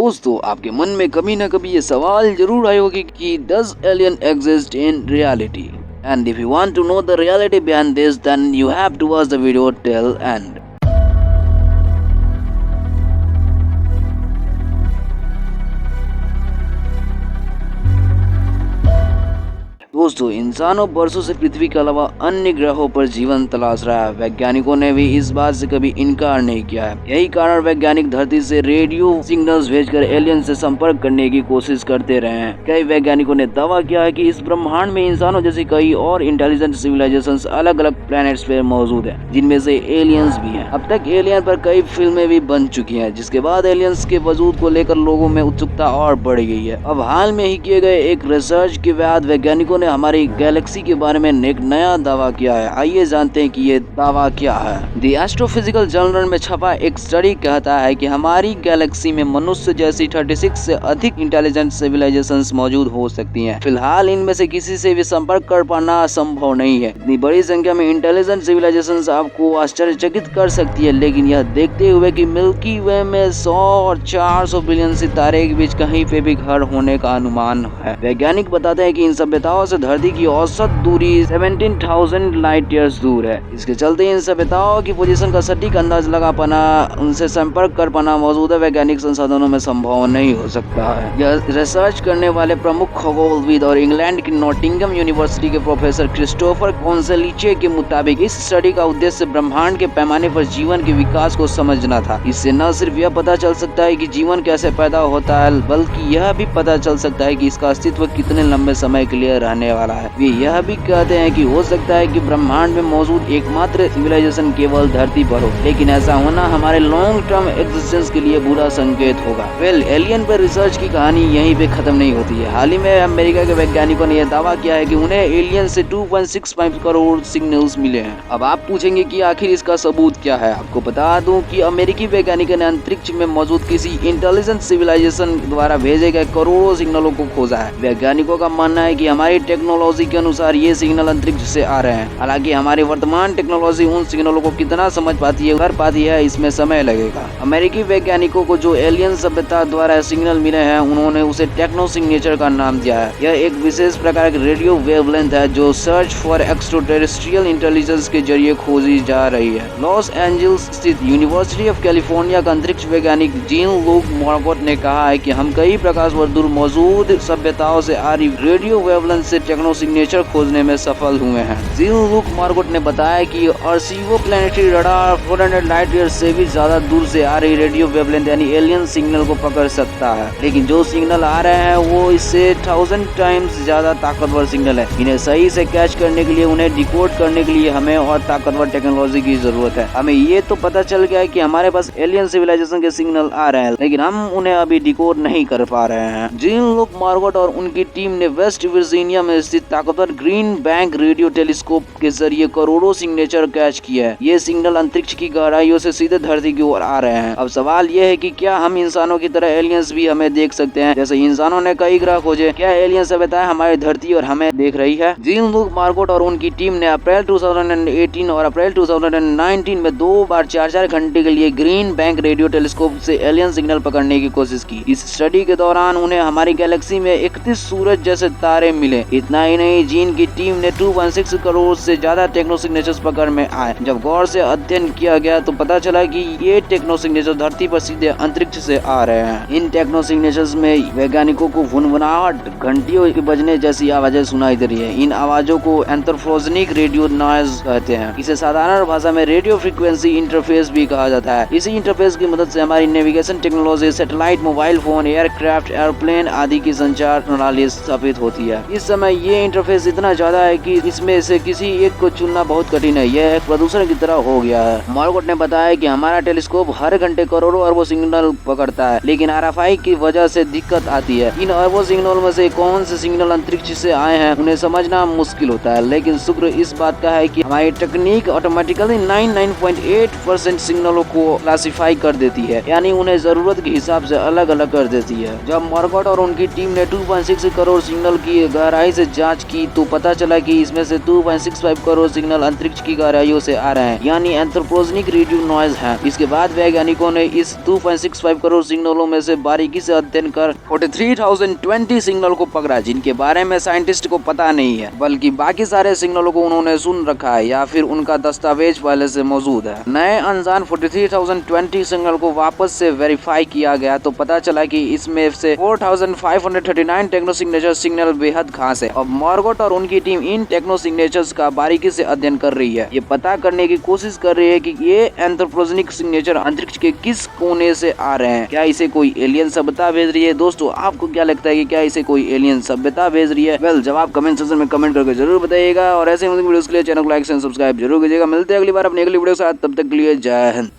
दोस्तों, आपके मन में कभी न कभी ये सवाल जरूर आए होगी कि does alien exist in reality? And if you want to know the reality behind this, then you have to watch the video till end. दोस्तों, इंसानों वर्षों से पृथ्वी के अलावा अन्य ग्रहों पर जीवन तलाश रहा है। वैज्ञानिकों ने भी इस बात से कभी इनकार नहीं किया है। यही कारण वैज्ञानिक धरती से रेडियो सिग्नल्स भेजकर एलियन से संपर्क करने की कोशिश करते रहे हैं। कई वैज्ञानिकों ने दावा किया है कि इस ब्रह्मांड में इंसानों जैसी कई और इंटेलिजेंट सिविलाइजेशंस अलग अलग प्लैनेट्स पे मौजूद है, जिनमें से एलियंस भी हैं। अब तक एलियन पर कई फिल्में भी बन चुकी हैं, जिसके बाद एलियंस के वजूद को लेकर लोगों में उत्सुकता और बढ़ गई है। अब हाल में ही किए गए एक रिसर्च के बाद वैज्ञानिकों ने हमारी गैलेक्सी के बारे में एक नया दावा किया है। आइए जानते हैं कि ये दावा क्या है। द एस्ट्रोफिजिकल जर्नल में छपा एक स्टडी कहता है कि हमारी गैलेक्सी में मनुष्य जैसी 36 से अधिक इंटेलिजेंट सिविलाइजेशंस मौजूद हो सकती हैं। फिलहाल इनमें से किसी से भी संपर्क कर पाना संभव नहीं है। इतनी बड़ी संख्या में इंटेलिजेंट सिविलाइजेशंस आपको आश्चर्यचकित कर सकती है, लेकिन यह देखते हुए कि मिल्की वे में 100 और 400 बिलियन सितारे के बीच कहीं पे भी घर होने का अनुमान है। वैज्ञानिक बताते हैं कि इन सभ्यताओं से धरती की औसत दूरी 17,000 लाइट ईयर्स दूर है। इसके चलते इन सभ्यताओं की पोजीशन का सटीक अंदाज लगा पाना, उनसे संपर्क कर पाना मौजूदा वैज्ञानिक संसाधनों में संभव नहीं हो सकता है। यह रिसर्च करने वाले प्रमुख खगोलविद और इंग्लैंड की नॉटिंगम यूनिवर्सिटी के प्रोफेसर क्रिस्टोफर कॉन्सेलिचे के मुताबिक इस स्टडी का उद्देश्य ब्रह्मांड के पैमाने पर जीवन के विकास को समझना था। इससे न सिर्फ यह पता चल सकता है कि जीवन कैसे पैदा होता है, बल्कि यह भी पता चल सकता है कि इसका अस्तित्व कितने लंबे समय के लिए रहने वाला है। वे यह भी कहते हैं कि हो सकता है कि ब्रह्मांड में मौजूद एकमात्र सिविलाइजेशन केवल धरती पर हो, लेकिन ऐसा होना हमारे लॉन्ग टर्म एग्जिस्टेंस के लिए बुरा संकेत होगा। एलियन पर रिसर्च की कहानी यहीं पे खत्म नहीं होती है। हाल ही में अमेरिका के वैज्ञानिकों ने यह दावा किया है कि उन्हें एलियन से 2.65 करोड़ सिग्नल्स मिले हैं। अब आप पूछेंगे कि आखिर इसका सबूत क्या है। आपको बता दूं कि अमेरिकी वैज्ञानिकों ने अंतरिक्ष में मौजूद किसी इंटेलिजेंट सिविलाइजेशन द्वारा भेजे गए करोड़ों सिग्नलों को खोजा है। वैज्ञानिकों का मानना है कि हमारी टेक्नोलॉजी के अनुसार ये सिग्नल अंतरिक्ष से आ रहे हैं। हालांकि हमारी वर्तमान टेक्नोलॉजी उन सिग्नलों को कितना समझ पाती है, कर पाती है, इसमें समय लगेगा। अमेरिकी वैज्ञानिकों को जो एलियन सभ्यता द्वारा सिग्नल मिले हैं, उन्होंने उसे टेक्नो सिग्नेचर का नाम दिया है। यह एक विशेष प्रकार की रेडियो वेवलेंथ है जो सर्च फॉर एक्स्ट्राटेरेस्ट्रियल इंटेलिजेंस के जरिए खोजी जा रही है। लॉस एंजल्स स्थित यूनिवर्सिटी ऑफ कैलिफोर्निया का अंतरिक्ष वैज्ञानिक जीन लुक मार्गोट ने कहा है कि हम कई प्रकाश वर्ष दूर मौजूद सभ्यताओं से आ रही रेडियो वेवलेंथ से टेक्नो सिग्नेचर खोजने में सफल हुए हैं। जीन लुक मार्गोट ने बताया कि अर्सिवो प्लैनेटरी रडार 400 लाइट ईयर से भी ज्यादा दूर से आ रही रेडियो वेवलेंथ यानी एलियन सिग्नल को पकड़ सकता है, लेकिन जो सिग्नल आ रहे हैं वो इससे 1000 टाइम्स ज्यादा ताकतवर सिग्नल है। इन्हें सही से कैच करने के लिए, उन्हें डिकोड करने के लिए हमें और ताकतवर टेक्नोलॉजी की जरूरत है। हमें ये तो पता चल गया है कि हमारे पास एलियन सिविलाइजेशन के सिग्नल आ रहे हैं, लेकिन हम उन्हें अभी डिकोड नहीं कर पा रहे हैं। जीन लुक मार्गोट और उनकी टीम ने वेस्ट वर्जीनिया में स्थित ताकतवर ग्रीन बैंक रेडियो टेलीस्कोप के जरिए करोड़ों सिग्नेचर कैच किए हैं। ये सिग्नल अंतरिक्ष की गहराइयों से सीधे धरती की ओर आ रहे हैं। अब सवाल ये है कि क्या हम इंसानों की तरह एलियंस भी हमें देख सकते हैं? जैसे इंसानों ने कई ग्रह खोजे, क्या एलियन सभ्यताएं हमारी धरती और हमें देख रही है? जीन लुक मार्गोट और उनकी टीम ने अप्रैल 2018 और अप्रैल 2019 में 2 बार 4-4 घंटे के लिए ग्रीन बैंक रेडियो टेलीस्कोप से एलियन सिग्नल पकड़ने की कोशिश की। इस स्टडी के दौरान उन्हें हमारी गैलेक्सी में 31 सूरज जैसे तारे मिले। इतना ही नहीं, जीन की टीम ने 2.6 करोड़ से ज्यादा टेक्नो सिग्नेचर्स पकड़ में आए। जब गौर से अध्ययन किया गया तो पता चला कि ये टेक्नो सिग्नेचर धरती पर सीधे अंतरिक्ष से आ रहे हैं। इन टेक्नो सिग्नेचर्स में वैज्ञानिकों को भुनभुनाहट, घंटियों के बजने जैसी आवाजें सुनाई दे रही है। इन आवाजों को एंथ्रोपोजेनिक रेडियो नॉइज कहते हैं। इसे साधारण भाषा में रेडियो फ्रीक्वेंसी इंटरफेस भी कहा जाता है। इसी इंटरफेस की मदद से हमारी navigation technology, satellite, mobile phone, aircraft, airplane आदि की संचार प्रणाली स्थापित होती है। इस समय ये इंटरफेस इतना ज्यादा है कि इसमें से किसी एक को चुनना बहुत कठिन है। यह एक प्रदूषण की तरह हो गया है। मार्गोट ने बताया कि हमारा टेलीस्कोप हर घंटे करोड़ों अरबों सिग्नल पकड़ता है, लेकिन RFI की वजह से दिक्कत आती है। इन अरबों सिग्नल में से कौन से सिग्नल अंतरिक्ष से आए हैं उन्हें समझना मुश्किल होता है, लेकिन शुक्र इस बात का है कि हमारी तकनीक ऑटोमेटिकली 99.8% सिग्नलों को क्लासिफाई कर देती है, यानी उन्हें जरूरत के हिसाब से अलग अलग कर देती है। जब मार्गोट और उनकी टीम ने 2.6 करोड़ सिग्नल की गहराई से जांच की तो पता चला कि इसमें से 2.65 करोड़ सिग्नल अंतरिक्ष की गहराइयों से आ रहे हैं, यानी एंथ्रोपोजेनिक रेडियो नॉइज है। इसके बाद वैज्ञानिकों ने इस 2.65 करोड़ सिग्नलों में से बारीकी से अध्ययन कर 43,020 सिग्नल को पकड़ा, जिनके बारे में साइंटिस्ट को पता नहीं है, बल्कि बाकी सारे सिग्नलों को उन्होंने सुन रखा है या फिर उनका दस्तावेज पहले से मौजूद है। नए अनजान 43,020 सिग्नल को वापस से वेरीफाई किया गया तो पता चला कि इसमें से 4,539 टेक्नो सिग्नेचर सिग्नल बेहद खास है। अब मार्गोट और उनकी टीम इन टेक्नो सिग्नेचर्स का बारीकी से अध्ययन कर रही है। ये पता करने की कोशिश कर रही है कि ये एंथ्रोपोजेनिक सिग्नेचर अंतरिक्ष के किस कोने से आ रहे हैं। क्या इसे कोई एलियन सभ्यता भेज रही है? दोस्तों, आपको क्या लगता है कि क्या इसे कोई एलियन सभ्यता भेज रही है? वेल, जवाब कमेंट सेक्शन में कमेंट करके जरूर बताइएगा और ऐसे वीडियोस के लिए चैनल को लाइक एंड सब्सक्राइब जरूर कीजिएगा। मिलते हैं अगली बार अपनी अगली वीडियो के साथ, तब तक के लिए जय हिंद।